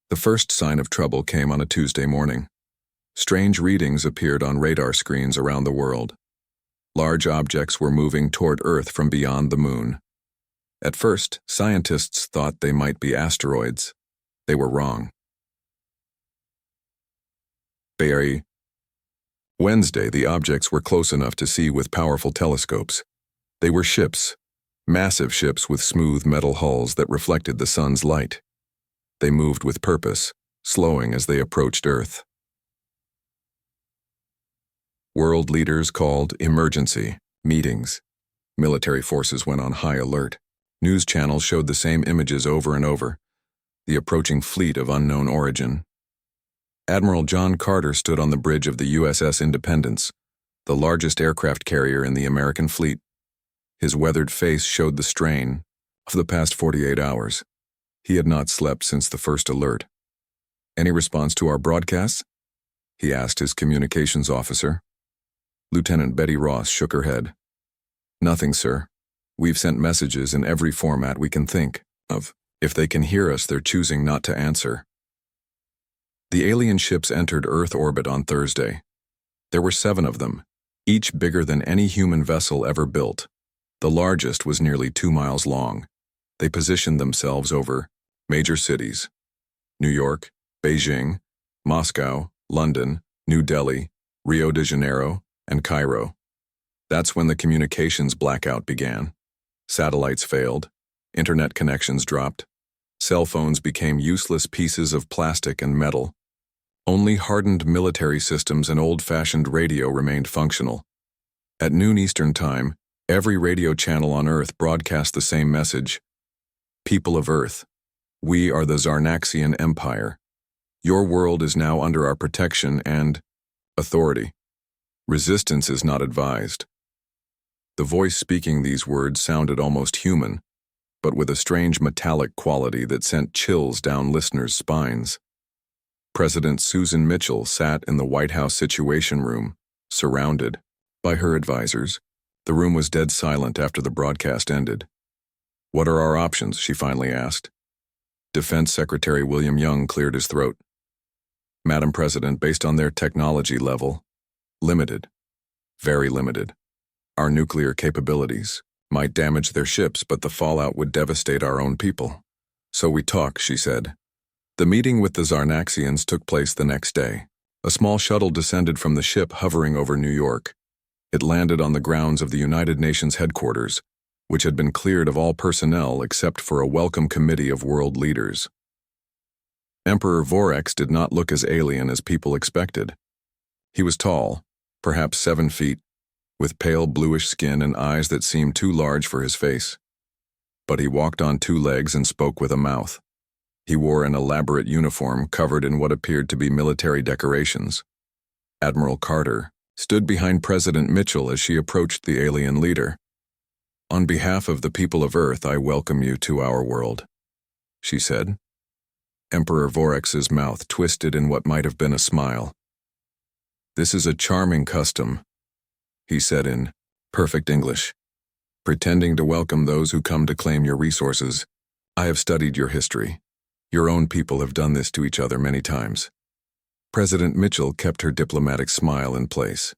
The first sign of trouble came on a Tuesday morning. Strange readings appeared on radar screens around the world. Large objects were moving toward Earth from beyond the moon. At first, scientists thought they might be asteroids. They were wrong. Wednesday, the objects were close enough to see with powerful telescopes. They were ships, massive ships with smooth metal hulls that reflected the sun's light. They moved with purpose, slowing as they approached Earth. World leaders called emergency meetings. Military forces went on high alert. News channels showed the same images over and over. The approaching fleet of unknown origin. Admiral John Carter stood on the bridge of the USS Independence, the largest aircraft carrier in the American fleet. His weathered face showed the strain of the past 48 hours. He had not slept since the first alert. "Any response to our broadcasts?" he asked his communications officer. Lieutenant Betty Ross shook her head. "Nothing, sir. We've sent messages in every format we can think of. If they can hear us, they're choosing not to answer." The alien ships entered Earth orbit on Thursday. There were 7 of them, each bigger than any human vessel ever built. The largest was nearly 2 miles long. They positioned themselves over major cities: New York, Beijing, Moscow, London, New Delhi, Rio de Janeiro, and Cairo. That's when the communications blackout began. Satellites failed, internet connections dropped, cell phones became useless pieces of plastic and metal. Only hardened military systems and old-fashioned radio remained functional. At noon Eastern Time, every radio channel on Earth broadcast the same message: "People of Earth, we are the Zarnaxian Empire. Your world is now under our protection and authority. Resistance is not advised." The voice speaking these words sounded almost human, but with a strange metallic quality that sent chills down listeners' spines. President Susan Mitchell sat in the White House Situation Room, surrounded by her advisors. The room was dead silent after the broadcast ended. "What are our options?" she finally asked. Defense Secretary William Young cleared his throat. "Madam President, based on their technology level, limited, very limited. Our nuclear capabilities might damage their ships, but the fallout would devastate our own people. So we talk," she said. The meeting with the Zarnaxians took place the next day. A small shuttle descended from the ship hovering over New York. It landed on the grounds of the United Nations headquarters, which had been cleared of all personnel except for a welcome committee of world leaders. Emperor Vorax did not look as alien as people expected. He was tall, perhaps 7 feet, with pale bluish skin and eyes that seemed too large for his face. But he walked on 2 legs and spoke with a mouth. He wore an elaborate uniform covered in what appeared to be military decorations. Admiral Carter stood behind President Mitchell as she approached the alien leader. "On behalf of the people of Earth, I welcome you to our world," she said. Emperor Vorax's mouth twisted in what might have been a smile. "This is a charming custom," he said in perfect English, "pretending to welcome those who come to claim your resources. I have studied your history. Your own people have done this to each other many times." President Mitchell kept her diplomatic smile in place.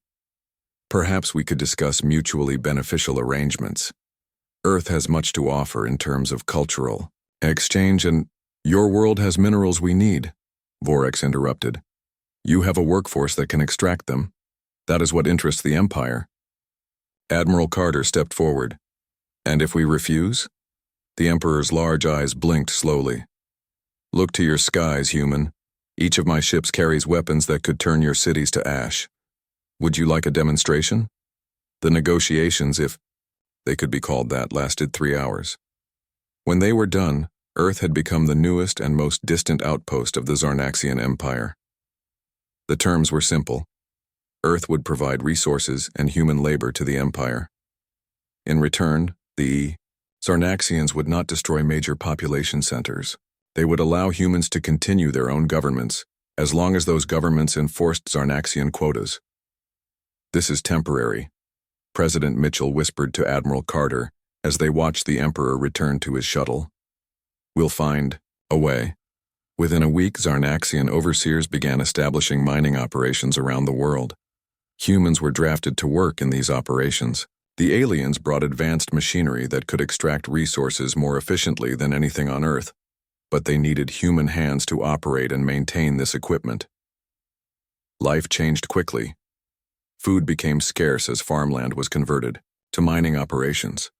"Perhaps we could discuss mutually beneficial arrangements. Earth has much to offer in terms of cultural exchange, and your world has minerals we need," Vorax interrupted. "You have a workforce that can extract them. That is what interests the Empire." Admiral Carter stepped forward. "And if we refuse?" The Emperor's large eyes blinked slowly. "Look to your skies, human. Each of my ships carries weapons that could turn your cities to ash. Would you like a demonstration?" The negotiations, if they could be called that, lasted 3 hours. When they were done, Earth had become the newest and most distant outpost of the Zarnaxian Empire. The terms were simple. Earth would provide resources and human labor to the Empire. In return, the Zarnaxians would not destroy major population centers. They would allow humans to continue their own governments, as long as those governments enforced Zarnaxian quotas. "This is temporary," President Mitchell whispered to Admiral Carter as they watched the Emperor return to his shuttle. "We'll find a way. Within a week, Zarnaxian overseers began establishing mining operations around the world. Humans were drafted to work in these operations. The aliens brought advanced machinery that could extract resources more efficiently than anything on Earth, but they needed human hands to operate and maintain this equipment. Life changed quickly. Food became scarce as farmland was converted to mining operations.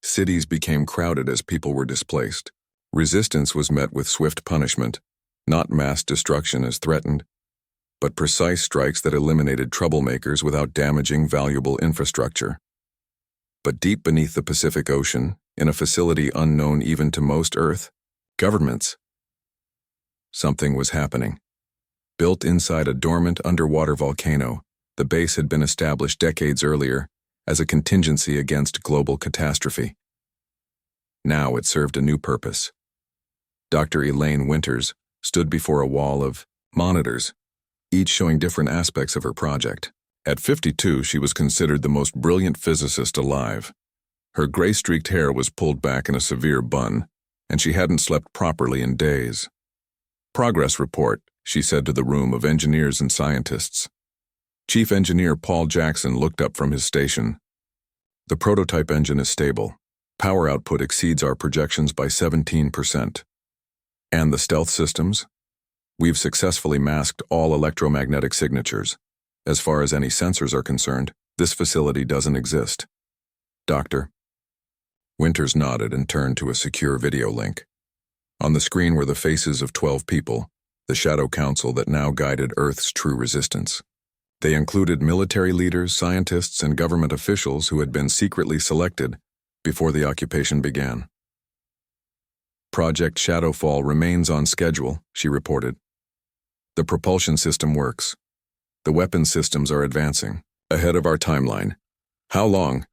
Cities became crowded as people were displaced. Resistance was met with swift punishment, not mass destruction as threatened, but precise strikes that eliminated troublemakers without damaging valuable infrastructure. But deep beneath the Pacific Ocean, in a facility unknown even to most Earth governments, something was happening. Built inside a dormant underwater volcano, the base had been established decades earlier as a contingency against global catastrophe. Now it served a new purpose. Dr. Elaine Winters stood before a wall of monitors, each showing different aspects of her project. At 52, she was considered the most brilliant physicist alive. Her gray-streaked hair was pulled back in a severe bun, and she hadn't slept properly in days. "Progress report," she said to the room of engineers and scientists. Chief Engineer Paul Jackson looked up from his station. "The prototype engine is stable. Power output exceeds our projections by 17%. And the stealth systems? We've successfully masked all electromagnetic signatures. As far as any sensors are concerned, this facility doesn't exist. Doctor?" Winters nodded and turned to a secure video link. On the screen were the faces of 12 people, the Shadow Council that now guided Earth's true resistance. They included military leaders, scientists, and government officials who had been secretly selected before the occupation began. "Project Shadowfall remains on schedule," she reported. "The propulsion system works. The weapon systems are advancing, ahead of our timeline." "How long?"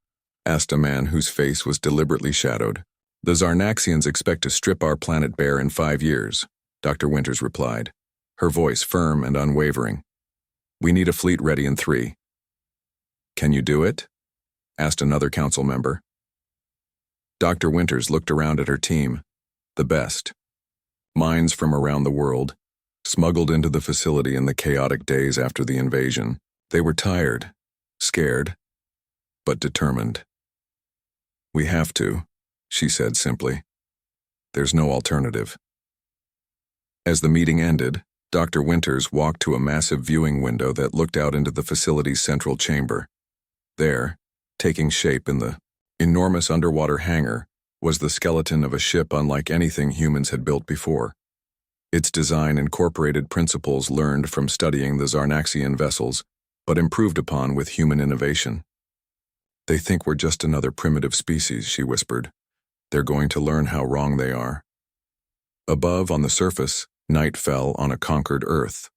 asked a man whose face was deliberately shadowed. "The Zarnaxians expect to strip our planet bare in 5 years," Dr. Winters replied, her voice firm and unwavering. "We need a fleet ready in 3. "Can you do it?" asked another council member. Dr. Winters looked around at her team. The best. Minds from around the world, smuggled into the facility in the chaotic days after the invasion. They were tired, scared, but determined. "We have to," she said simply. "There's no alternative." As the meeting ended, Dr. Winters walked to a massive viewing window that looked out into the facility's central chamber. There, taking shape in the enormous underwater hangar, was the skeleton of a ship unlike anything humans had built before. Its design incorporated principles learned from studying the Zarnaxian vessels, but improved upon with human innovation. "They think we're just another primitive species," she whispered. "They're going to learn how wrong they are." Above, on the surface, night fell on a conquered Earth.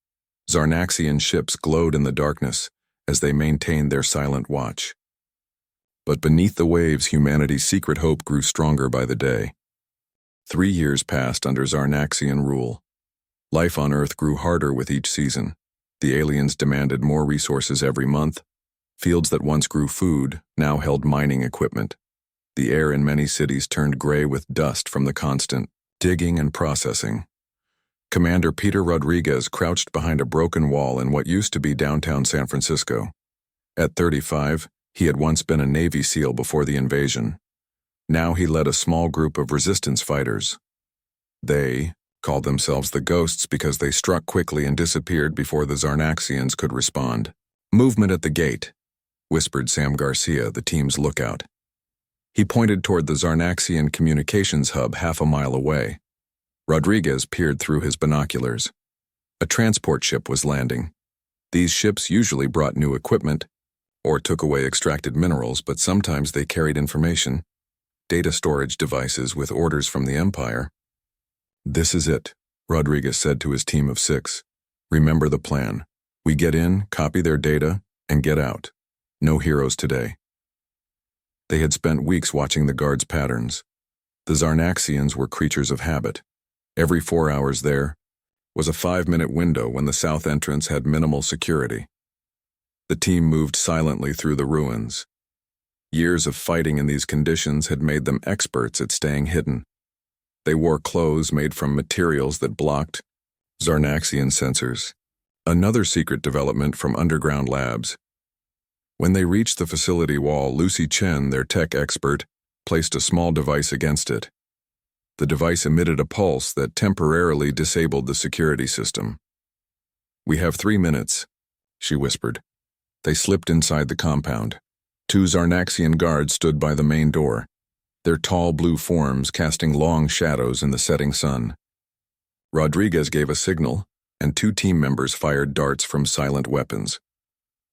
Zarnaxian ships glowed in the darkness as they maintained their silent watch. But beneath the waves, humanity's secret hope grew stronger by the day. 3 years passed under Zarnaxian rule. Life on Earth grew harder with each season. The aliens demanded more resources every month. Fields that once grew food now held mining equipment. The air in many cities turned gray with dust from the constant digging and processing. Commander Peter Rodriguez crouched behind a broken wall in what used to be downtown San Francisco. At 35, he had once been a Navy SEAL before the invasion. Now he led a small group of resistance fighters. They called themselves the Ghosts because they struck quickly and disappeared before the Zarnaxians could respond. "Movement at the gate," whispered Sam Garcia, the team's lookout. He pointed toward the Zarnaxian communications hub half a mile away. Rodriguez peered through his binoculars. A transport ship was landing. These ships usually brought new equipment or took away extracted minerals, but sometimes they carried information, data storage devices with orders from the Empire. "This is it," Rodriguez said to his team of 6. "Remember the plan. We get in, copy their data, and get out. No heroes today." They had spent weeks watching the guards' patterns. The Zarnaxians were creatures of habit. Every 4 hours there was a 5-minute window when the south entrance had minimal security. The team moved silently through the ruins. Years of fighting in these conditions had made them experts at staying hidden. They wore clothes made from materials that blocked Zarnaxian sensors, another secret development from underground labs. When they reached the facility wall, Lucy Chen, their tech expert, placed a small device against it. The device emitted a pulse that temporarily disabled the security system. "We have 3 minutes," she whispered. They slipped inside the compound. 2 Zarnaxian guards stood by the main door, their tall blue forms casting long shadows in the setting sun. Rodriguez gave a signal, and 2 team members fired darts from silent weapons.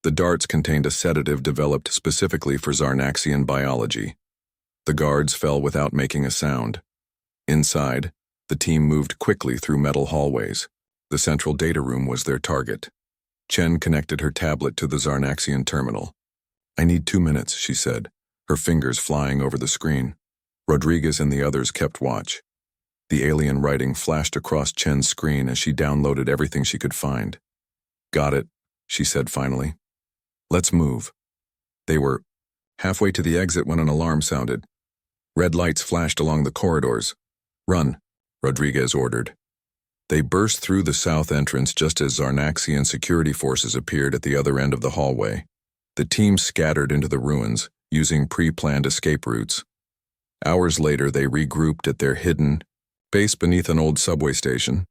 The darts contained a sedative developed specifically for Zarnaxian biology. The guards fell without making a sound. Inside, the team moved quickly through metal hallways. The central data room was their target. Chen connected her tablet to the Zarnaxian terminal. "I need 2 minutes," she said, her fingers flying over the screen. Rodriguez and the others kept watch. The alien writing flashed across Chen's screen as she downloaded everything she could find. "Got it," she said finally. "Let's move." They were halfway to the exit when an alarm sounded. Red lights flashed along the corridors. "Run," Rodriguez ordered. They burst through the south entrance just as Zarnaxian security forces appeared at the other end of the hallway. The team scattered into the ruins, using pre-planned escape routes. Hours later, they regrouped at their hidden base beneath an old subway station.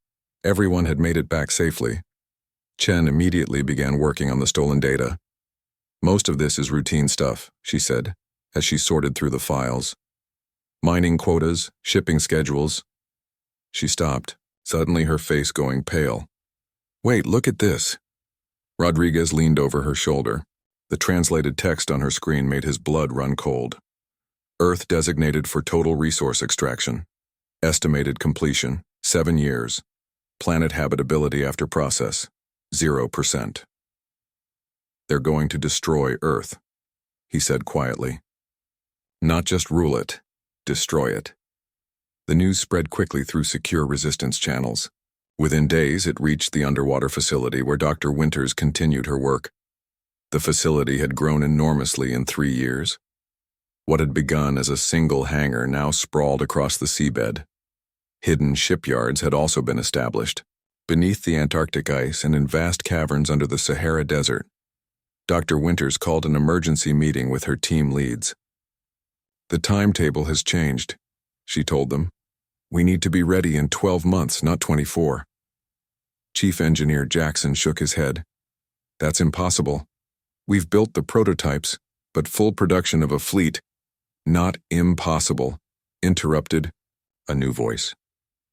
Everyone had made it back safely. Chen immediately began working on the stolen data. "Most of this is routine stuff," she said, as she sorted through the files. "Mining quotas, shipping schedules." She stopped, suddenly her face going pale. "Wait, look at this." Rodriguez leaned over her shoulder. The translated text on her screen made his blood run cold. "Earth designated for total resource extraction. Estimated completion, 7 years. Planet habitability after process, 0%. They're going to destroy Earth," he said quietly. "Not just rule it, destroy it." The news spread quickly through secure resistance channels. Within days, it reached the underwater facility where Dr. Winters continued her work. The facility had grown enormously in 3 years. What had begun as a single hangar now sprawled across the seabed. Hidden shipyards had also been established, beneath the Antarctic ice and in vast caverns under the Sahara Desert. Dr. Winters called an emergency meeting with her team leads. "The timetable has changed," she told them. "We need to be ready in 12 months, not 24. Chief Engineer Jackson shook his head. "That's impossible. We've built the prototypes, but full production of a fleet—" "Not impossible," interrupted a new voice.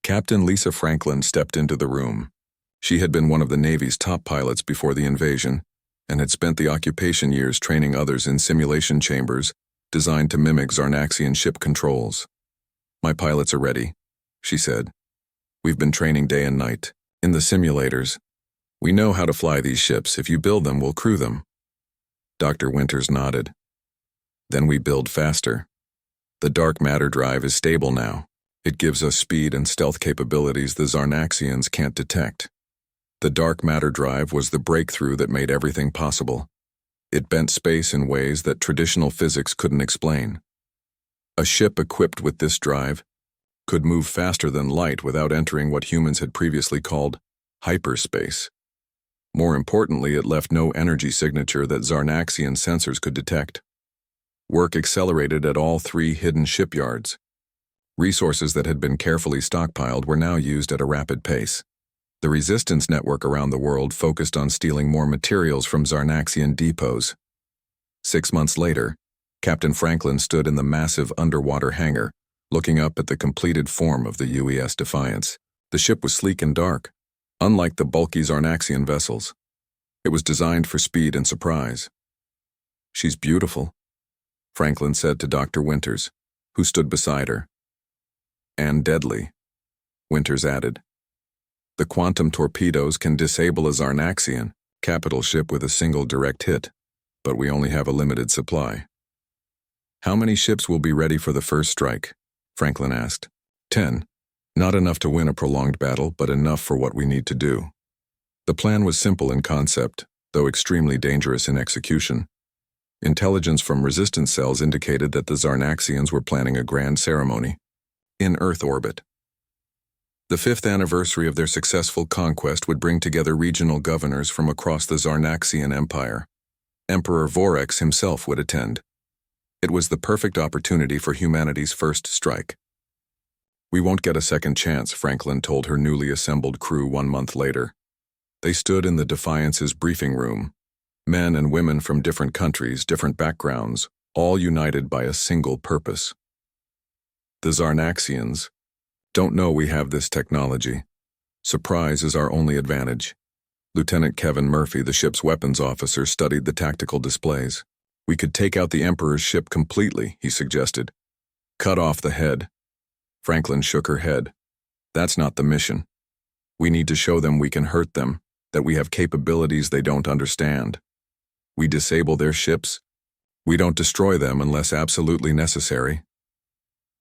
Captain Lisa Franklin stepped into the room. She had been one of the Navy's top pilots before the invasion, and had spent the occupation years training others in simulation chambers designed to mimic Zarnaxian ship controls. "My pilots are ready," she said. "We've been training day and night, in the simulators. We know how to fly these ships. If you build them, we'll crew them." Dr. Winters nodded. "Then we build faster. The dark matter drive is stable now. It gives us speed and stealth capabilities the Zarnaxians can't detect. The dark matter drive was the breakthrough that made everything possible. It bent space in ways that traditional physics couldn't explain. A ship equipped with this drive could move faster than light without entering what humans had previously called hyperspace. More importantly, it left no energy signature that Zarnaxian sensors could detect. Work accelerated at all 3 hidden shipyards. Resources that had been carefully stockpiled were now used at a rapid pace. The resistance network around the world focused on stealing more materials from Zarnaxian depots. 6 months later, Captain Franklin stood in the massive underwater hangar, looking up at the completed form of the UES Defiance. The ship was sleek and dark, unlike the bulky Zarnaxian vessels. It was designed for speed and surprise. "She's beautiful," Franklin said to Dr. Winters, who stood beside her. "And deadly," Winters added. "The quantum torpedoes can disable a Zarnaxian capital ship with a single direct hit, but we only have a limited supply." "How many ships will be ready for the first strike?" Franklin asked. 10. Not enough to win a prolonged battle, but enough for what we need to do." The plan was simple in concept, though extremely dangerous in execution. Intelligence from resistance cells indicated that the Zarnaxians were planning a grand ceremony in Earth orbit. The 5th anniversary of their successful conquest would bring together regional governors from across the Zarnaxian Empire. Emperor Vorax himself would attend. It was the perfect opportunity for humanity's first strike. "We won't get a second chance," Franklin told her newly assembled crew 1 month later. They stood in the Defiance's briefing room. Men and women from different countries, different backgrounds, all united by a single purpose. The Zarnaxians don't know we have this technology. Surprise is our only advantage. Lieutenant Kevin Murphy, the ship's weapons officer, studied the tactical displays. "We could take out the Emperor's ship completely," he suggested. "Cut off the head." Franklin shook her head. "That's not the mission. We need to show them we can hurt them, that we have capabilities they don't understand. We disable their ships. We don't destroy them unless absolutely necessary."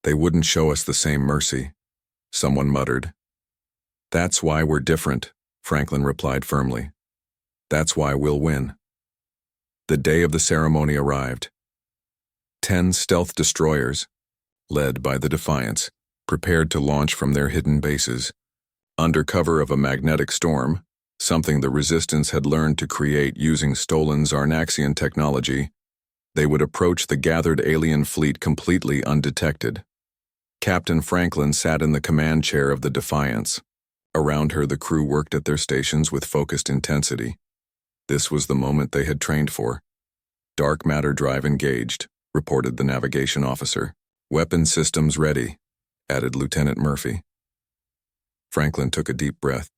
"They wouldn't show us the same mercy," someone muttered. "That's why we're different," Franklin replied firmly. "That's why we'll win." The day of the ceremony arrived. 10 stealth destroyers, led by the Defiance, prepared to launch from their hidden bases. Under cover of a magnetic storm, something the Resistance had learned to create using stolen Zarnaxian technology, they would approach the gathered alien fleet completely undetected. Captain Franklin sat in the command chair of the Defiance. Around her, the crew worked at their stations with focused intensity. This was the moment they had trained for. "Dark matter drive engaged," reported the navigation officer. "Weapon systems ready," added Lieutenant Murphy. Franklin took a deep breath.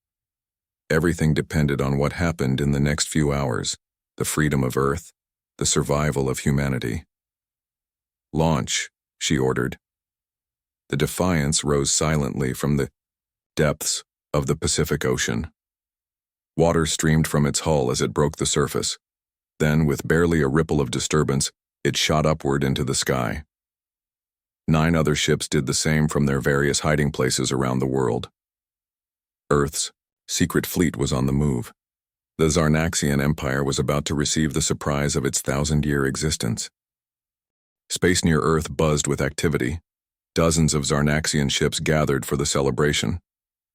Everything depended on what happened in the next few hours: the freedom of Earth, the survival of humanity. "Launch," she ordered. The Defiance rose silently from the depths of the Pacific Ocean. Water streamed from its hull as it broke the surface. Then, with barely a ripple of disturbance, it shot upward into the sky. 9 other ships did the same from their various hiding places around the world. Earth's secret fleet was on the move. The Zarnaxian Empire was about to receive the surprise of its 1,000-year existence. Space near Earth buzzed with activity. Dozens of Zarnaxian ships gathered for the celebration.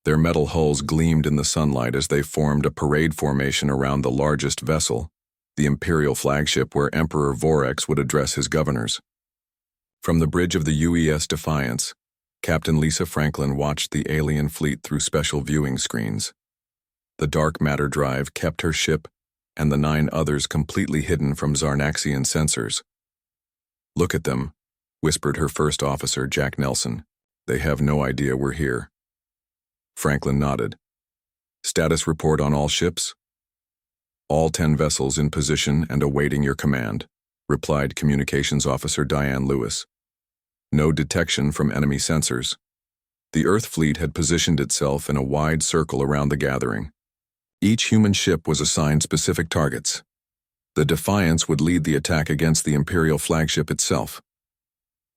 Their metal hulls gleamed in the sunlight as they formed a parade formation around the largest vessel, the Imperial flagship where Emperor Vorax would address his governors. From the bridge of the UES Defiance, Captain Lisa Franklin watched the alien fleet through special viewing screens. The dark matter drive kept her ship and the 9 others completely hidden from Zarnaxian sensors. "Look at them," whispered her first officer, Jack Nelson. "They have no idea we're here." Franklin nodded. "Status report on all ships?" "All 10 vessels in position and awaiting your command," replied Communications Officer Diane Lewis. "No detection from enemy sensors." The Earth fleet had positioned itself in a wide circle around the gathering. Each human ship was assigned specific targets. The Defiance would lead the attack against the Imperial flagship itself.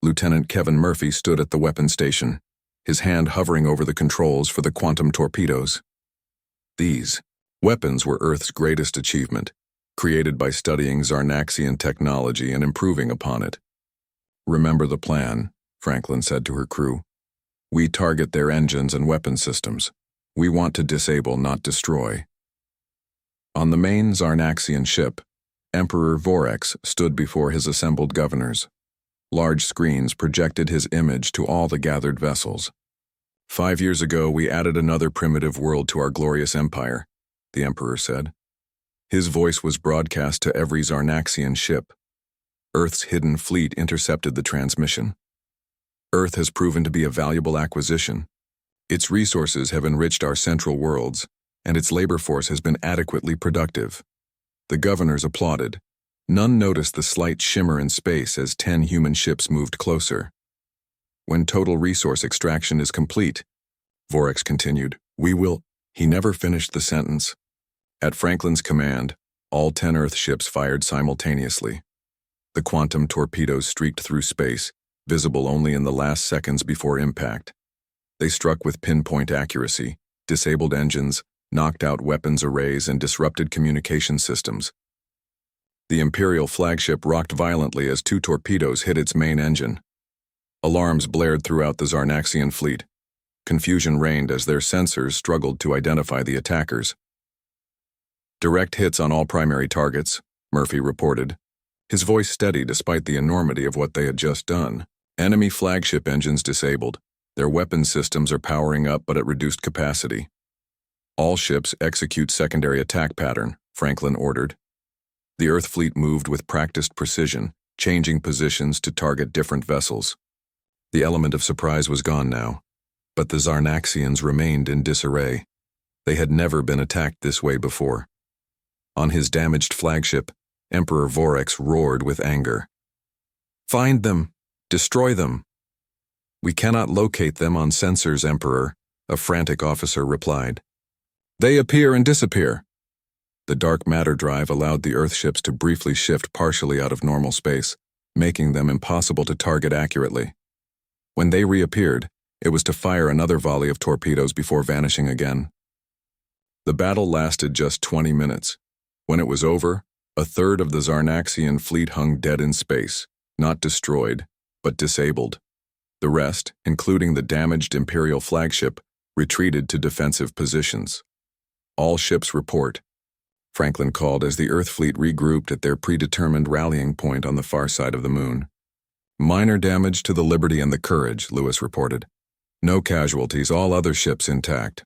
Lieutenant Kevin Murphy stood at the weapon station, his hand hovering over the controls for the quantum torpedoes. These weapons were Earth's greatest achievement, created by studying Zarnaxian technology and improving upon it. "Remember the plan," Franklin said to her crew. "We target their engines and weapon systems. We want to disable, not destroy." On the main Zarnaxian ship, Emperor Vorax stood before his assembled governors. Large screens projected his image to all the gathered vessels. "5 years ago, we added another primitive world to our glorious empire," the Emperor said. His voice was broadcast to every Zarnaxian ship. Earth's hidden fleet intercepted the transmission. "Earth has proven to be a valuable acquisition. Its resources have enriched our central worlds, and its labor force has been adequately productive." The governors applauded. None noticed the slight shimmer in space as 10 human ships moved closer. "When total resource extraction is complete," Vorax continued, "we will—" He never finished the sentence. At Franklin's command, all 10 Earth ships fired simultaneously. The quantum torpedoes streaked through space, visible only in the last seconds before impact. They struck with pinpoint accuracy, disabled engines, knocked out weapons arrays, and disrupted communication systems. The Imperial flagship rocked violently as 2 torpedoes hit its main engine. Alarms blared throughout the Zarnaxian fleet. Confusion reigned as their sensors struggled to identify the attackers. Direct hits on all primary targets, Murphy reported, his voice steady despite the enormity of what they had just done. Enemy flagship engines disabled. Their weapon systems are powering up but at reduced capacity. All ships execute secondary attack pattern, Franklin ordered. The Earth fleet moved with practiced precision, changing positions to target different vessels. The element of surprise was gone now, but the Zarnaxians remained in disarray. They had never been attacked this way before. On his damaged flagship, Emperor Vorex roared with anger. "Find them! Destroy them!" "We cannot locate them on sensors, Emperor," a frantic officer replied. "They appear and disappear." The dark matter drive allowed the Earthships to briefly shift partially out of normal space, making them impossible to target accurately. When they reappeared, it was to fire another volley of torpedoes before vanishing again. The battle lasted just 20 minutes. When it was over, a third of the Zarnaxian fleet hung dead in space, not destroyed, but disabled. The rest, including the damaged Imperial flagship, retreated to defensive positions. "All ships report," Franklin called as the Earth fleet regrouped at their predetermined rallying point on the far side of the moon. "Minor damage to the Liberty and the Courage," Lewis reported. "No casualties, all other ships intact."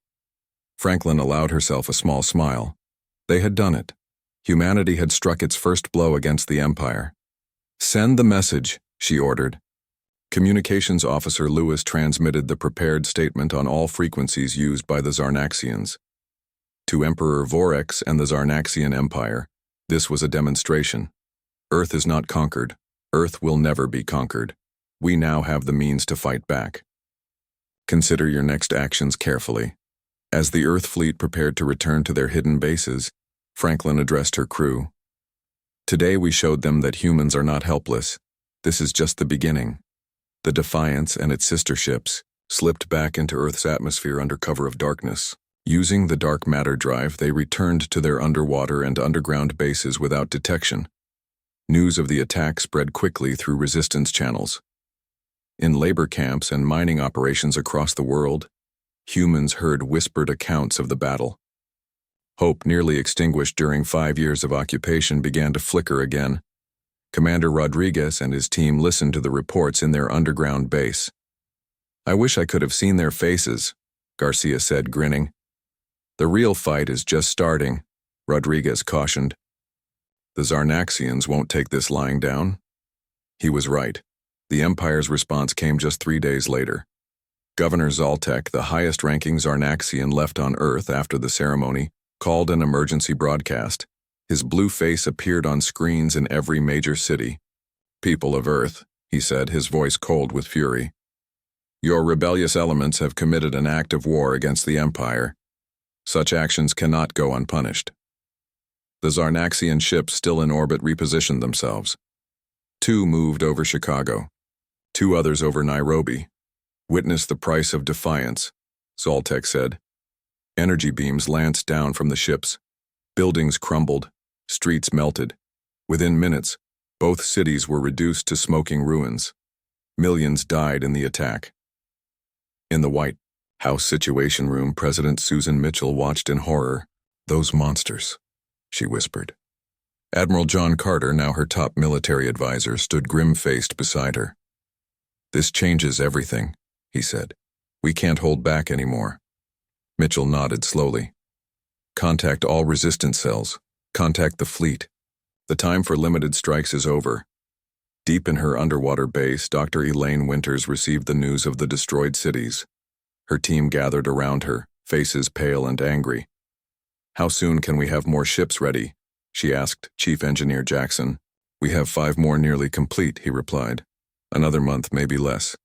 Franklin allowed herself a small smile. They had done it. Humanity had struck its first blow against the Empire. "Send the message," she ordered. Communications Officer Lewis transmitted the prepared statement on all frequencies used by the Zarnaxians. To Emperor Vorex and the Zarnaxian Empire, this was a demonstration. Earth is not conquered. Earth will never be conquered. We now have the means to fight back. Consider your next actions carefully. As the Earth fleet prepared to return to their hidden bases, Franklin addressed her crew. "Today we showed them that humans are not helpless. This is just the beginning." The Defiance and its sister ships slipped back into Earth's atmosphere under cover of darkness. Using the dark matter drive, they returned to their underwater and underground bases without detection. News of the attack spread quickly through resistance channels. In labor camps and mining operations across the world, humans heard whispered accounts of the battle. Hope, nearly extinguished during 5 years of occupation, began to flicker again. Commander Rodriguez and his team listened to the reports in their underground base. "I wish I could have seen their faces," Garcia said, grinning. "The real fight is just starting," Rodriguez cautioned. "The Zarnaxians won't take this lying down." He was right. The Empire's response came just 3 days later. Governor Zaltek, the highest-ranking Zarnaxian left on Earth after the ceremony, called an emergency broadcast. His blue face appeared on screens in every major city. "People of Earth," he said, his voice cold with fury. "Your rebellious elements have committed an act of war against the Empire. Such actions cannot go unpunished." The Zarnaxian ships still in orbit repositioned themselves. 2 moved over Chicago. 2 others over Nairobi. "Witness the price of defiance," Zaltek said. Energy beams lanced down from the ships. Buildings crumbled. Streets melted. Within minutes, both cities were reduced to smoking ruins. Millions died in the attack. In the White House Situation Room, President Susan Mitchell watched in horror. "Those monsters," she whispered. Admiral John Carter, now her top military advisor, stood grim-faced beside her. "This changes everything," he said. "We can't hold back anymore." Mitchell nodded slowly. "Contact all resistance cells. Contact the fleet. The time for limited strikes is over." Deep in her underwater base, Dr. Elaine Winters received the news of the destroyed cities. Her team gathered around her, faces pale and angry. "How soon can we have more ships ready?" she asked Chief Engineer Jackson. "We have 5 more nearly complete," he replied. "Another month, maybe less."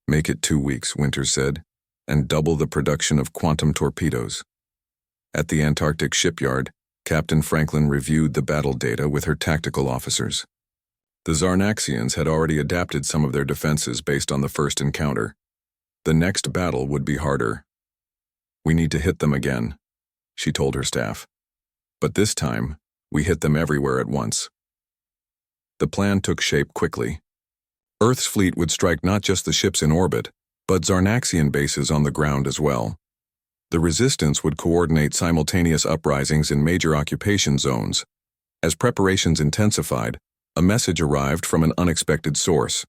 "Make it 2 weeks," Winters said, "and double the production of quantum torpedoes." At the Antarctic shipyard, Captain Franklin reviewed the battle data with her tactical officers. The Zarnaxians had already adapted some of their defenses based on the first encounter. The next battle would be harder. "We need to hit them again," she told her staff. "But this time, we hit them everywhere at once." The plan took shape quickly. Earth's fleet would strike not just the ships in orbit, but Zarnaxian bases on the ground as well. The resistance would coordinate simultaneous uprisings in major occupation zones. As preparations intensified, a message arrived from an unexpected source.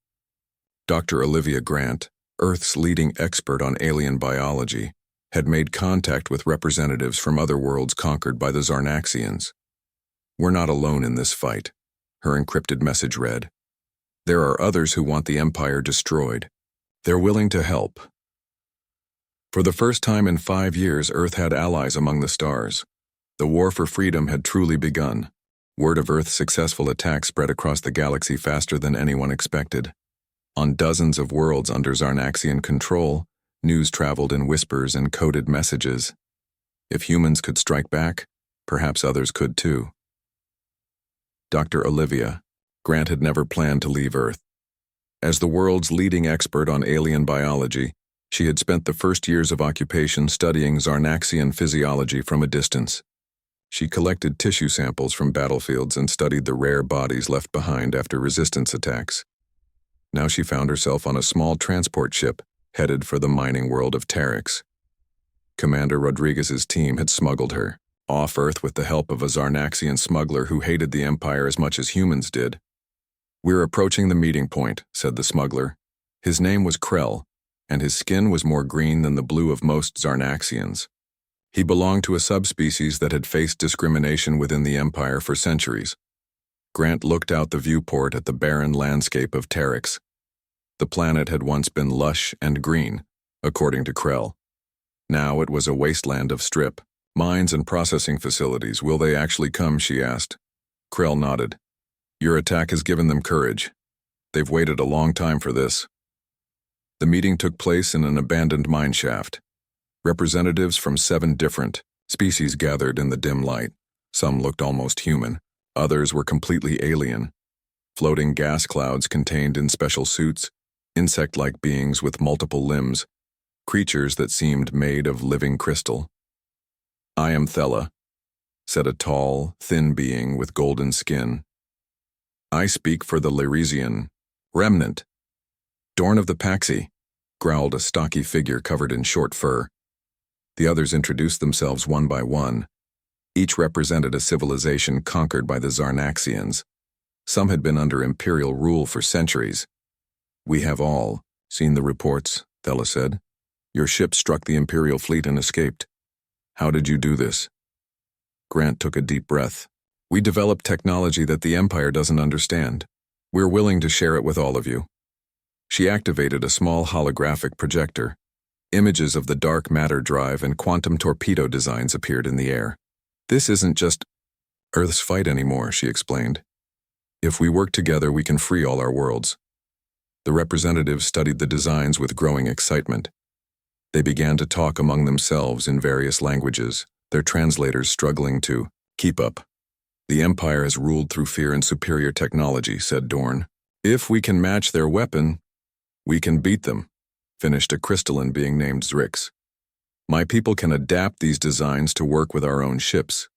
Dr. Olivia Grant, Earth's leading expert on alien biology, had made contact with representatives from other worlds conquered by the Zarnaxians. "We're not alone in this fight," her encrypted message read. "There are others who want the Empire destroyed. They're willing to help." For the first time in 5 years, Earth had allies among the stars. The war for freedom had truly begun. Word of Earth's successful attack spread across the galaxy faster than anyone expected. On dozens of worlds under Zarnaxian control, news traveled in whispers and coded messages. If humans could strike back, perhaps others could too. Dr. Olivia Grant had never planned to leave Earth. As the world's leading expert on alien biology, she had spent the first years of occupation studying Zarnaxian physiology from a distance. She collected tissue samples from battlefields and studied the rare bodies left behind after resistance attacks. Now she found herself on a small transport ship headed for the mining world of Terex. Commander Rodriguez's team had smuggled her off Earth with the help of a Zarnaxian smuggler who hated the Empire as much as humans did. "We're approaching the meeting point," said the smuggler. His name was Krell, and his skin was more green than the blue of most Zarnaxians. He belonged to a subspecies that had faced discrimination within the Empire for centuries. Grant looked out the viewport at the barren landscape of Terex. The planet had once been lush and green, according to Krell. Now it was a wasteland of strip, mines and processing facilities. "Will they actually come?" she asked. Krell nodded. "Your attack has given them courage. They've waited a long time for this." The meeting took place in an abandoned mine shaft. Representatives from 7 different species gathered in the dim light. Some looked almost human. Others were completely alien. Floating gas clouds contained in special suits, insect-like beings with multiple limbs, creatures that seemed made of living crystal. "I am Thella," said a tall, thin being with golden skin. "I speak for the Lyresian remnant." "Dorn of the Paxi," growled a stocky figure covered in short fur. The others introduced themselves one by one. Each represented a civilization conquered by the Zarnaxians. Some had been under imperial rule for centuries. "We have all seen the reports," Thella said. "Your ship struck the Imperial fleet and escaped. How did you do this?" Grant took a deep breath. "We developed technology that the Empire doesn't understand. We're willing to share it with all of you." She activated a small holographic projector. Images of the dark matter drive and quantum torpedo designs appeared in the air. "This isn't just Earth's fight anymore," she explained. "If we work together, we can free all our worlds." The representatives studied the designs with growing excitement. They began to talk among themselves in various languages, their translators struggling to keep up. "The Empire has ruled through fear and superior technology," said Dorn. "If we can match their weapon, we can beat them," finished a crystalline being named Zrix. "My people can adapt these designs to work with our own ships.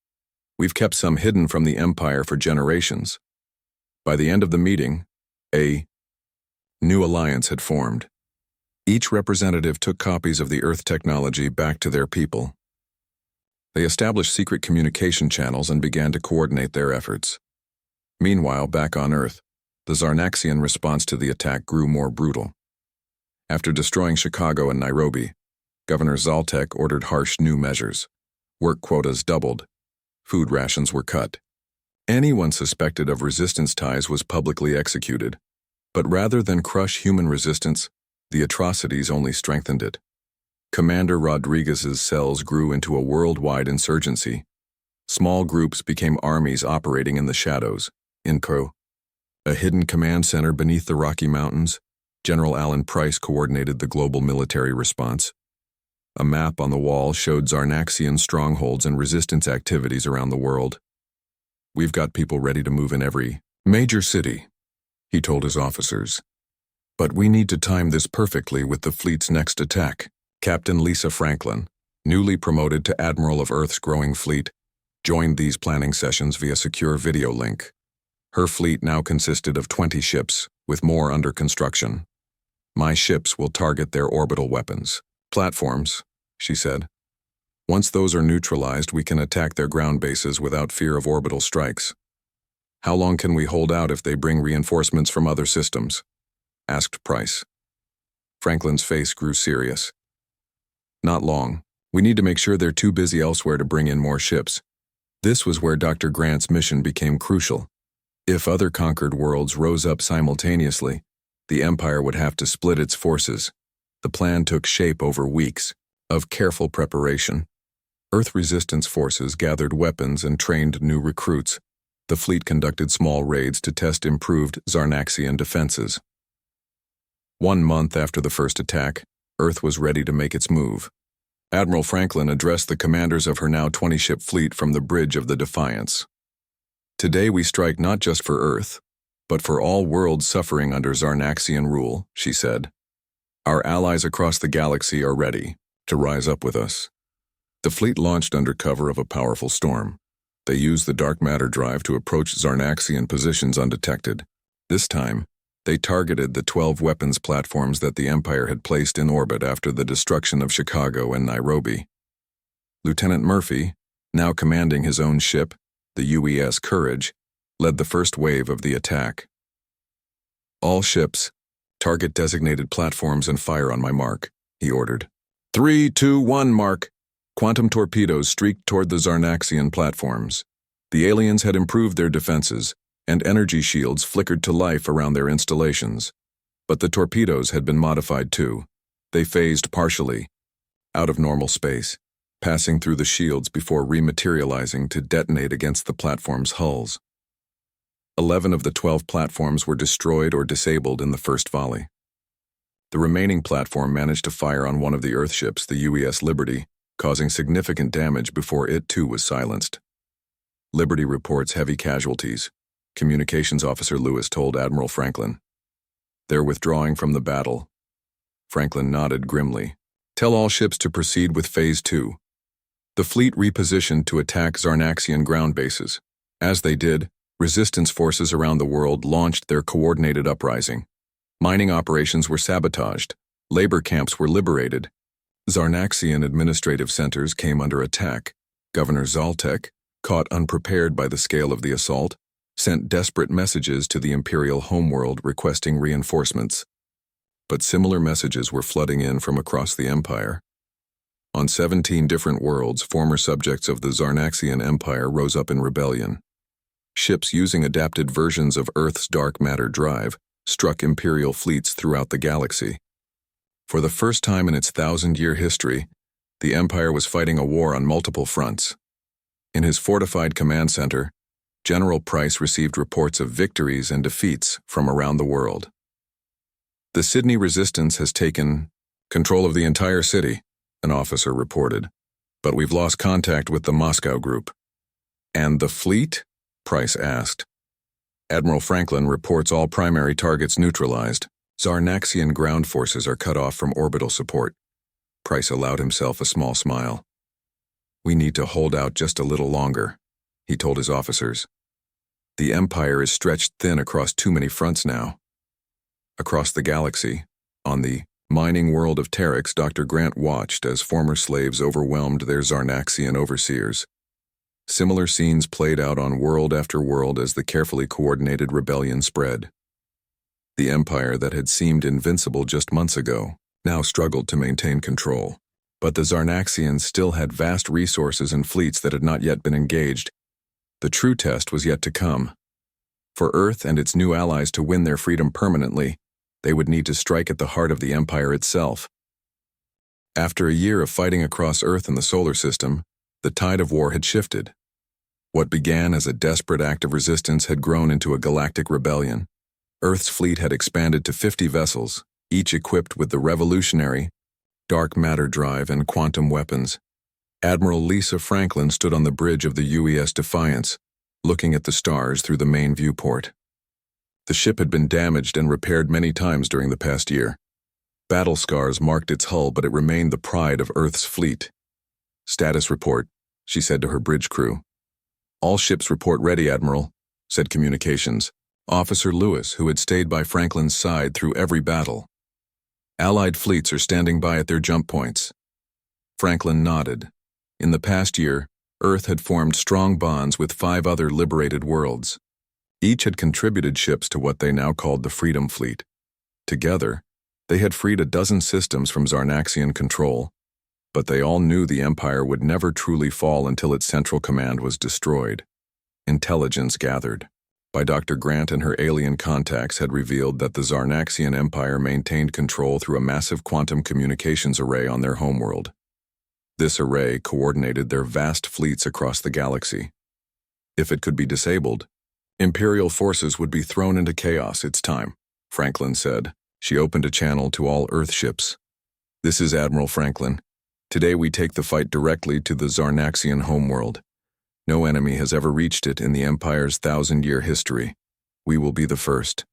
We've kept some hidden from the Empire for generations." By the end of the meeting, a new alliance had formed. Each representative took copies of the Earth technology back to their people. They established secret communication channels and began to coordinate their efforts. Meanwhile, back on Earth, the Zarnaxian response to the attack grew more brutal. After destroying Chicago and Nairobi, Governor Zaltek ordered harsh new measures. Work quotas doubled. Food rations were cut. Anyone suspected of resistance ties was publicly executed. But rather than crush human resistance, the atrocities only strengthened it. Commander Rodriguez's cells grew into a worldwide insurgency. Small groups became armies operating in the shadows. A hidden command center beneath the Rocky Mountains, General Alan Price coordinated the global military response. A map on the wall showed Zarnaxian strongholds and resistance activities around the world. "We've got people ready to move in every major city," he told his officers. "But we need to time this perfectly with the fleet's next attack." Captain Lisa Franklin, newly promoted to Admiral of Earth's growing fleet, joined these planning sessions via secure video link. Her fleet now consisted of 20 ships, with more under construction. My ships will target their orbital weapons. Platforms, she said. Once those are neutralized, we can attack their ground bases without fear of orbital strikes. How long can we hold out if they bring reinforcements from other systems? Asked Price. Franklin's face grew serious. Not long. We need to make sure they're too busy elsewhere to bring in more ships. This was where Dr. Grant's mission became crucial. If other conquered worlds rose up simultaneously, the Empire would have to split its forces. The plan took shape over weeks of careful preparation. Earth resistance forces gathered weapons and trained new recruits. The fleet conducted small raids to test improved Zarnaxian defenses. 1 month after the first attack, Earth was ready to make its move. Admiral Franklin addressed the commanders of her now 20-ship fleet from the bridge of the Defiance. Today we strike not just for Earth, but for all worlds suffering under Zarnaxian rule, she said. Our allies across the galaxy are ready to rise up with us. The fleet launched under cover of a powerful storm. They used the dark matter drive to approach Zarnaxian positions undetected. This time, they targeted the 12 weapons platforms that the Empire had placed in orbit after the destruction of Chicago and Nairobi. Lieutenant Murphy, now commanding his own ship, the UES Courage, led the first wave of the attack. All ships, target designated platforms and fire on my mark, he ordered. 3, 2, 1, mark. Quantum torpedoes streaked toward the Zarnaxian platforms. The aliens had improved their defenses, and energy shields flickered to life around their installations. But the torpedoes had been modified too. They phased partially, out of normal space, passing through the shields before rematerializing to detonate against the platform's hulls. 11 of the 12 platforms were destroyed or disabled in the first volley. The remaining platform managed to fire on one of the Earthships, the UES Liberty, causing significant damage before it too was silenced. Liberty reports heavy casualties, Communications Officer Lewis told Admiral Franklin. They're withdrawing from the battle. Franklin nodded grimly. Tell all ships to proceed with Phase 2. The fleet repositioned to attack Zarnaxian ground bases. As they did, resistance forces around the world launched their coordinated uprising. Mining operations were sabotaged. Labor camps were liberated. Zarnaxian administrative centers came under attack. Governor Zaltek, caught unprepared by the scale of the assault, sent desperate messages to the Imperial homeworld requesting reinforcements. But similar messages were flooding in from across the Empire. On 17 different worlds, former subjects of the Zarnaxian Empire rose up in rebellion. Ships using adapted versions of Earth's dark matter drive struck Imperial fleets throughout the galaxy. For the first time in its 1,000-year history, the Empire was fighting a war on multiple fronts. In his fortified command center, General Price received reports of victories and defeats from around the world. The Sydney resistance has taken control of the entire city, an officer reported, but we've lost contact with the Moscow group. And the fleet? Price asked. Admiral Franklin reports all primary targets neutralized. Zarnaxian ground forces are cut off from orbital support. Price allowed himself a small smile. We need to hold out just a little longer, he told his officers. The Empire is stretched thin across too many fronts now. Across the galaxy, on the mining world of Terex, Dr. Grant watched as former slaves overwhelmed their Zarnaxian overseers. Similar scenes played out on world after world as the carefully coordinated rebellion spread. The Empire that had seemed invincible just months ago now struggled to maintain control. But the Zarnaxians still had vast resources and fleets that had not yet been engaged. The true test was yet to come. For Earth and its new allies to win their freedom permanently, they would need to strike at the heart of the Empire itself. After a year of fighting across Earth and the solar system, the tide of war had shifted. What began as a desperate act of resistance had grown into a galactic rebellion. Earth's fleet had expanded to 50 vessels, each equipped with the revolutionary dark matter drive and quantum weapons. Admiral Lisa Franklin stood on the bridge of the UES Defiance, looking at the stars through the main viewport. The ship had been damaged and repaired many times during the past year. Battle scars marked its hull, but it remained the pride of Earth's fleet. Status report, she said to her bridge crew. All ships report ready, Admiral, said Communications. Officer Lewis, who had stayed by Franklin's side through every battle. Allied fleets are standing by at their jump points. Franklin nodded. In the past year, Earth had formed strong bonds with 5 other liberated worlds. Each had contributed ships to what they now called the Freedom Fleet. Together, they had freed a dozen systems from Zarnaxian control, but they all knew the Empire would never truly fall until its central command was destroyed. Intelligence gathered by Dr. Grant and her alien contacts had revealed that the Zarnaxian Empire maintained control through a massive quantum communications array on their homeworld. This array coordinated their vast fleets across the galaxy. If it could be disabled, Imperial forces would be thrown into chaos. It's time, Franklin said. She opened a channel to all Earth ships. This is Admiral Franklin. Today we take the fight directly to the Zarnaxian homeworld. No enemy has ever reached it in the Empire's 1,000-year history. We will be the first.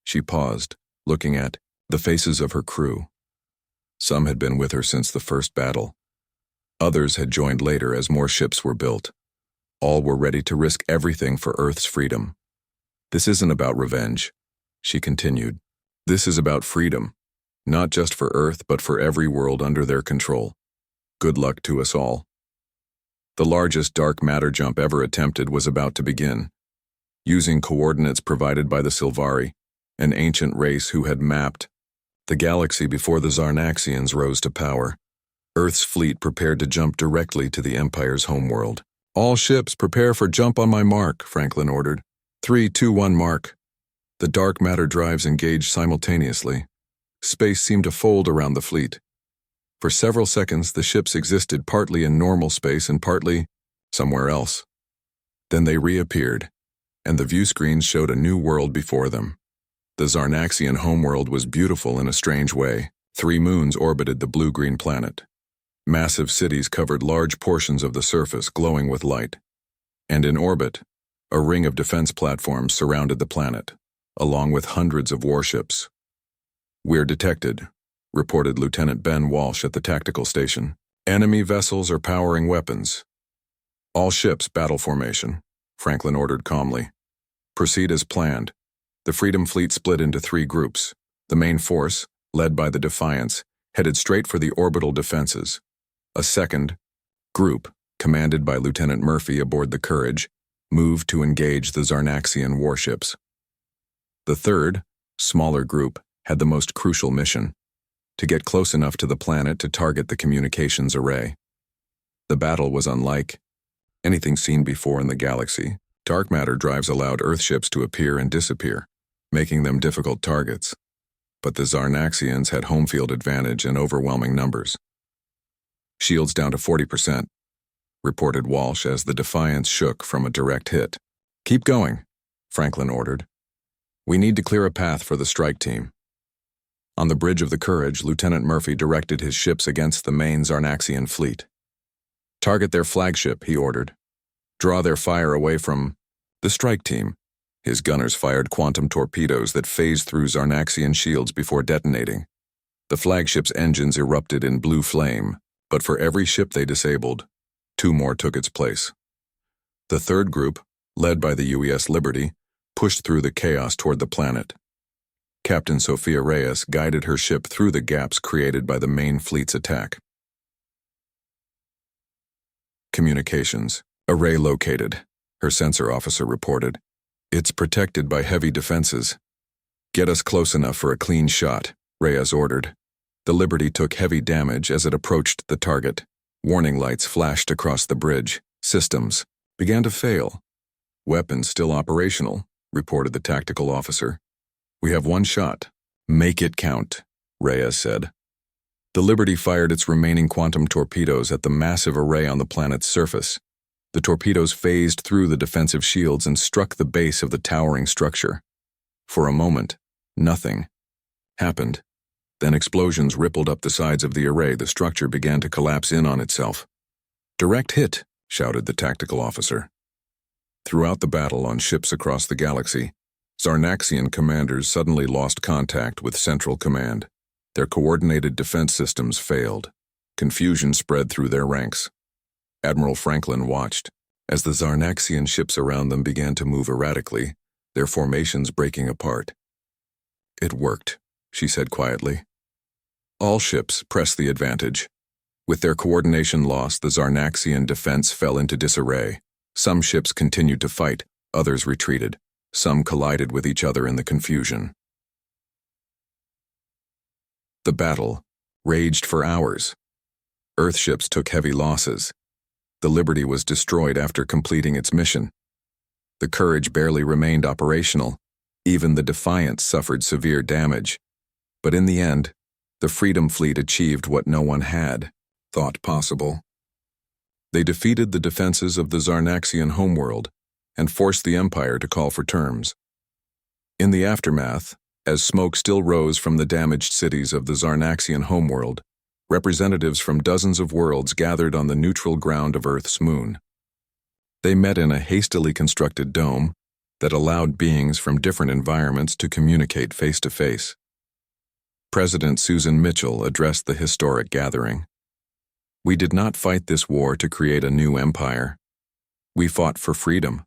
She paused, looking at the faces of her crew. Some had been with her since the first battle. Others had joined later as more ships were built. All were ready to risk everything for Earth's freedom. This isn't about revenge, she continued. This is about freedom, not just for Earth but for every world under their control. Good luck to us all. The largest dark matter jump ever attempted was about to begin. Using coordinates provided by the Silvari, an ancient race who had mapped the galaxy before the Zarnaxians rose to power, Earth's fleet prepared to jump directly to the Empire's homeworld. All ships prepare for jump on my mark, Franklin ordered. 3, 2, 1 mark. The dark matter drives engaged simultaneously. Space seemed to fold around the fleet. For several seconds, the ships existed partly in normal space and partly somewhere else. Then they reappeared, and the view screens showed a new world before them. The Zarnaxian homeworld was beautiful in a strange way. 3 moons orbited the blue-green planet. Massive cities covered large portions of the surface, glowing with light. And in orbit, a ring of defense platforms surrounded the planet, along with hundreds of warships. "We're detected," reported Lieutenant Ben Walsh at the tactical station. "Enemy vessels are powering weapons." "All ships, battle formation," Franklin ordered calmly. "Proceed as planned." The Freedom Fleet split into 3 groups. The main force, led by the Defiance, headed straight for the orbital defenses. A second group, commanded by Lieutenant Murphy aboard the Courage, moved to engage the Zarnaxian warships. The third, smaller group, had the most crucial mission: to get close enough to the planet to target the communications array. The battle was unlike anything seen before in the galaxy. Dark matter drives allowed Earthships to appear and disappear, making them difficult targets. But the Zarnaxians had home field advantage in overwhelming numbers. "Shields down to 40%, reported Walsh as the Defiance shook from a direct hit. "Keep going," Franklin ordered. "We need to clear a path for the strike team." On the bridge of the Courage, Lieutenant Murphy directed his ships against the main Zarnaxian fleet. "Target their flagship," he ordered. "Draw their fire away from the strike team." His gunners fired quantum torpedoes that phased through Zarnaxian shields before detonating. The flagship's engines erupted in blue flame, but for every ship they disabled, 2 more took its place. The third group, led by the UES Liberty, pushed through the chaos toward the planet. Captain Sophia Reyes guided her ship through the gaps created by the main fleet's attack. "Communications. Array located," her sensor officer reported. "It's protected by heavy defenses." "Get us close enough for a clean shot," Reyes ordered. The Liberty took heavy damage as it approached the target. Warning lights flashed across the bridge. Systems began to fail. "Weapons still operational," reported the tactical officer. "We have 1 shot. Make it count," Reyes said. The Liberty fired its remaining quantum torpedoes at the massive array on the planet's surface. The torpedoes phased through the defensive shields and struck the base of the towering structure. For a moment, nothing happened. Then explosions rippled up the sides of the array. The structure began to collapse in on itself. "Direct hit," shouted the tactical officer. Throughout the battle on ships across the galaxy, Zarnaxian commanders suddenly lost contact with Central Command. Their coordinated defense systems failed. Confusion spread through their ranks. Admiral Franklin watched as the Zarnaxian ships around them began to move erratically, their formations breaking apart. "It worked," she said quietly. All ships pressed the advantage. With their coordination lost, the Zarnaxian defense fell into disarray. Some ships continued to fight, others retreated. Some collided with each other in the confusion. The battle raged for hours. Earth ships took heavy losses. The Liberty was destroyed after completing its mission. The Courage barely remained operational. Even the Defiance suffered severe damage. But in the end, the Freedom Fleet achieved what no one had thought possible. They defeated the defenses of the Zarnaxian homeworld and forced the Empire to call for terms. In the aftermath, as smoke still rose from the damaged cities of the Zarnaxian homeworld, representatives from dozens of worlds gathered on the neutral ground of Earth's moon. They met in a hastily constructed dome that allowed beings from different environments to communicate face to face. President Susan Mitchell addressed the historic gathering. "We did not fight this war to create a new empire. We fought for freedom.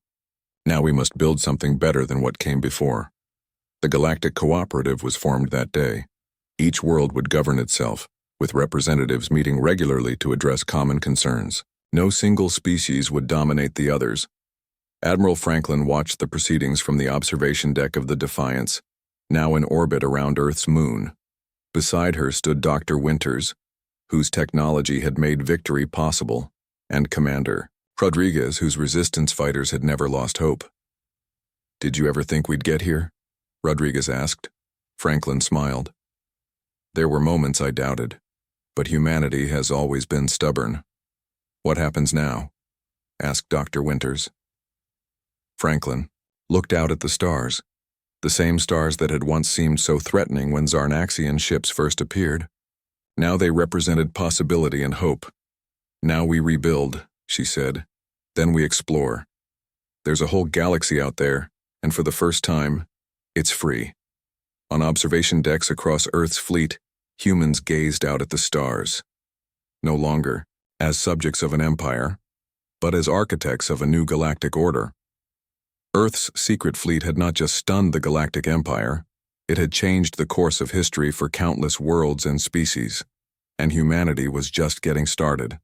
Now we must build something better than what came before." The Galactic Cooperative was formed that day. Each world would govern itself, with representatives meeting regularly to address common concerns. No single species would dominate the others. Admiral Franklin watched the proceedings from the observation deck of the Defiance, now in orbit around Earth's moon. Beside her stood Dr. Winters, whose technology had made victory possible, and Commander Rodriguez, whose resistance fighters had never lost hope. "Did you ever think we'd get here?" Rodriguez asked. Franklin smiled. "There were moments I doubted, but humanity has always been stubborn." "What happens now?" asked Dr. Winters. Franklin looked out at the stars, the same stars that had once seemed so threatening when Zarnaxian ships first appeared. Now they represented possibility and hope. "Now we rebuild," she said. "Then we explore. There's a whole galaxy out there, and for the first time, it's free." On observation decks across Earth's fleet, humans gazed out at the stars. No longer as subjects of an empire, but as architects of a new galactic order. Earth's secret fleet had not just stunned the galactic empire, it had changed the course of history for countless worlds and species, and humanity was just getting started.